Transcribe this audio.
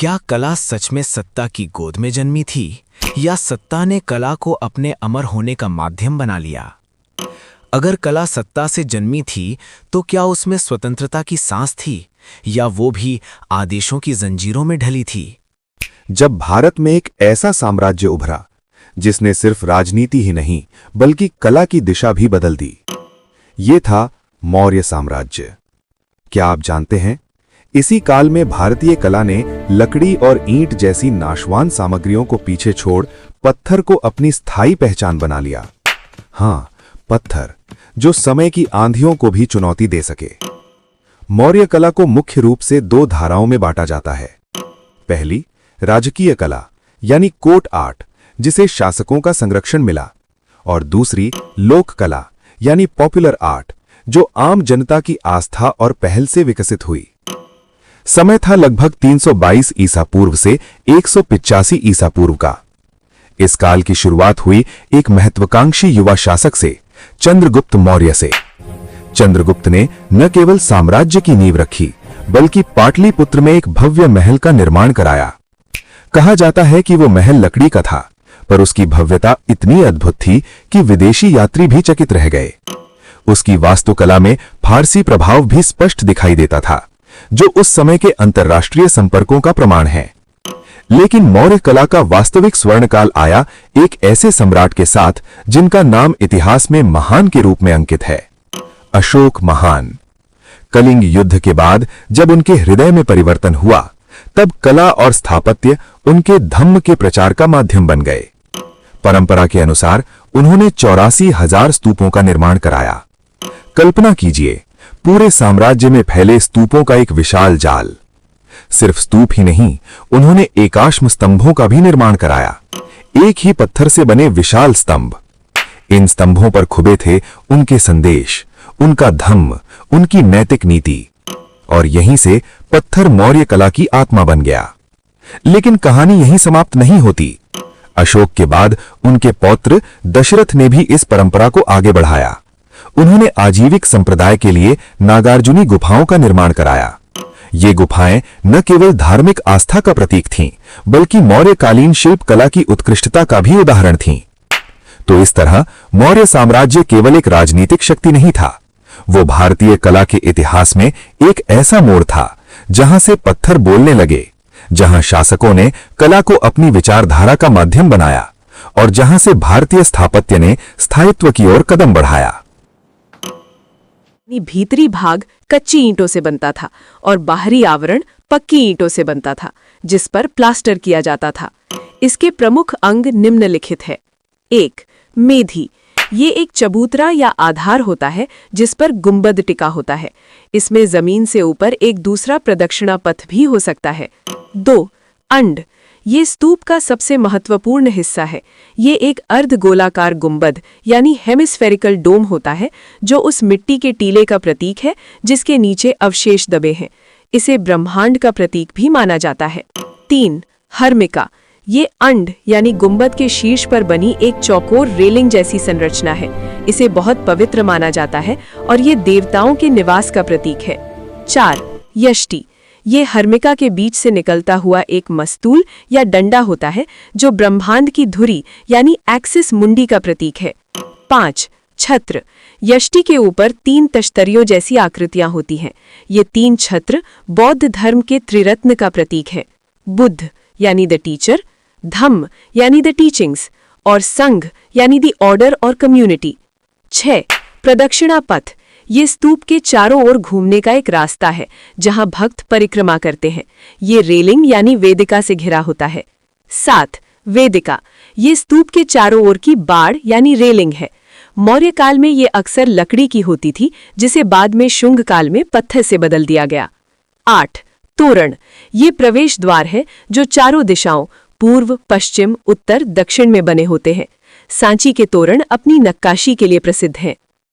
क्या कला सच में सत्ता की गोद में जन्मी थी या सत्ता ने कला को अपने अमर होने का माध्यम बना लिया? अगर कला सत्ता से जन्मी थी तो क्या उसमें स्वतंत्रता की सांस थी या वो भी आदेशों की जंजीरों में ढली थी? जब भारत में एक ऐसा साम्राज्य उभरा जिसने सिर्फ राजनीति ही नहीं बल्कि कला की दिशा भी बदल दी, ये था मौर्य साम्राज्य। क्या आप जानते हैं, इसी काल में भारतीय कला ने लकड़ी और ईंट जैसी नाशवान सामग्रियों को पीछे छोड़ पत्थर को अपनी स्थायी पहचान बना लिया। हाँ, पत्थर जो समय की आंधियों को भी चुनौती दे सके। मौर्य कला को मुख्य रूप से दो धाराओं में बांटा जाता है। पहली, राजकीय कला यानी कोर्ट आर्ट, जिसे शासकों का संरक्षण मिला, और दूसरी लोक कला यानी पॉपुलर आर्ट, जो आम जनता की आस्था और पहल से विकसित हुई। समय था लगभग 322 ईसा पूर्व से 185 ईसा पूर्व का। इस काल की शुरुआत हुई एक महत्वाकांक्षी युवा शासक से, चंद्रगुप्त मौर्य से। चंद्रगुप्त ने न केवल साम्राज्य की नींव रखी बल्कि पाटलिपुत्र में एक भव्य महल का निर्माण कराया। कहा जाता है कि वो महल लकड़ी का था, पर उसकी भव्यता इतनी अद्भुत थी कि विदेशी यात्री भी चकित रह गए। उसकी वास्तुकला में फारसी प्रभाव भी स्पष्ट दिखाई देता था, जो उस समय के अंतर्राष्ट्रीय संपर्कों का प्रमाण है। लेकिन मौर्य कला का वास्तविक स्वर्णकाल आया एक ऐसे सम्राट के साथ जिनका नाम इतिहास में महान के रूप में अंकित है, अशोक महान। कलिंग युद्ध के बाद जब उनके हृदय में परिवर्तन हुआ, तब कला और स्थापत्य उनके धम्म के प्रचार का माध्यम बन गए। परंपरा के अनुसार उन्होंने 84,000 स्तूपों का निर्माण कराया। कल्पना कीजिए, पूरे साम्राज्य में फैले स्तूपों का एक विशाल जाल। सिर्फ स्तूप ही नहीं, उन्होंने एकाश्म स्तंभों का भी निर्माण कराया, एक ही पत्थर से बने विशाल स्तंभ। इन स्तंभों पर खुबे थे उनके संदेश, उनका धम्म, उनकी नैतिक नीति, और यहीं से पत्थर मौर्य कला की आत्मा बन गया। लेकिन कहानी यहीं समाप्त नहीं होती। अशोक के बाद उनके पौत्र दशरथ ने भी इस परंपरा को आगे बढ़ाया। उन्होंने आजीविक संप्रदाय के लिए नागार्जुनी गुफाओं का निर्माण कराया। ये गुफाएं न केवल धार्मिक आस्था का प्रतीक थीं, बल्कि मौर्यकालीन शिल्प कला की उत्कृष्टता का भी उदाहरण थीं। तो इस तरह मौर्य साम्राज्य केवल एक राजनीतिक शक्ति नहीं था, वो भारतीय कला के इतिहास में एक ऐसा मोड़ था जहां से पत्थर बोलने लगे, जहां शासकों ने कला को अपनी विचारधारा का माध्यम बनाया और जहां से भारतीय स्थापत्य ने स्थायित्व की ओर कदम बढ़ाया। भीतरी भाग कच्ची ईंटों से बनता था और बाहरी आवरण पक्की ईंटों से बनता था, जिस पर प्लास्टर किया जाता था। इसके प्रमुख अंग निम्नलिखित है। 1. मेधी। ये एक चबूतरा या आधार होता है जिस पर गुंबद टिका होता है। इसमें जमीन से ऊपर एक दूसरा प्रदक्षिणा पथ भी हो सकता है। 2. अंड। ये स्तूप का सबसे महत्वपूर्ण हिस्सा है। ये एक अर्धगोलाकार गुंबद यानी हेमिस्फेरिकल डोम होता है, जो उस मिट्टी के टीले का प्रतीक है जिसके नीचे अवशेष दबे हैं। इसे ब्रह्मांड का प्रतीक भी माना जाता है। 3. हर्मिका। ये अंड यानी गुंबद के शीर्ष पर बनी एक चौकोर रेलिंग जैसी संरचना है। इसे बहुत पवित्र माना जाता है और ये देवताओं के निवास का प्रतीक है। 4. यष्टि। ये हर्मिका के बीच से निकलता हुआ एक मस्तूल या डंडा होता है, जो ब्रह्मांड की धुरी यानी एक्सिस मुंडी का प्रतीक है। 5. छत्र। यष्टि के ऊपर 3 तश्तरियों जैसी आकृतियां होती हैं। ये 3 छत्र बौद्ध धर्म के त्रिरत्न का प्रतीक है। बुद्ध यानी द टीचर, धम्म यानी द टीचिंग्स, और संघ यानी द ऑर्डर और कम्युनिटी। 6. प्रदक्षिणा पथ। ये स्तूप के चारों ओर घूमने का एक रास्ता है जहां भक्त परिक्रमा करते हैं। ये रेलिंग यानी वेदिका से घिरा होता है। 7. वेदिका। ये स्तूप के चारों ओर की बाड़ यानी रेलिंग है। मौर्य काल में ये अक्सर लकड़ी की होती थी, जिसे बाद में शुंग काल में पत्थर से बदल दिया गया। 8. तोरण। ये प्रवेश द्वार है जो चारों दिशाओं पूर्व, पश्चिम, उत्तर, दक्षिण में बने होते हैं। सांची के तोरण अपनी नक्काशी के लिए प्रसिद्ध हैं।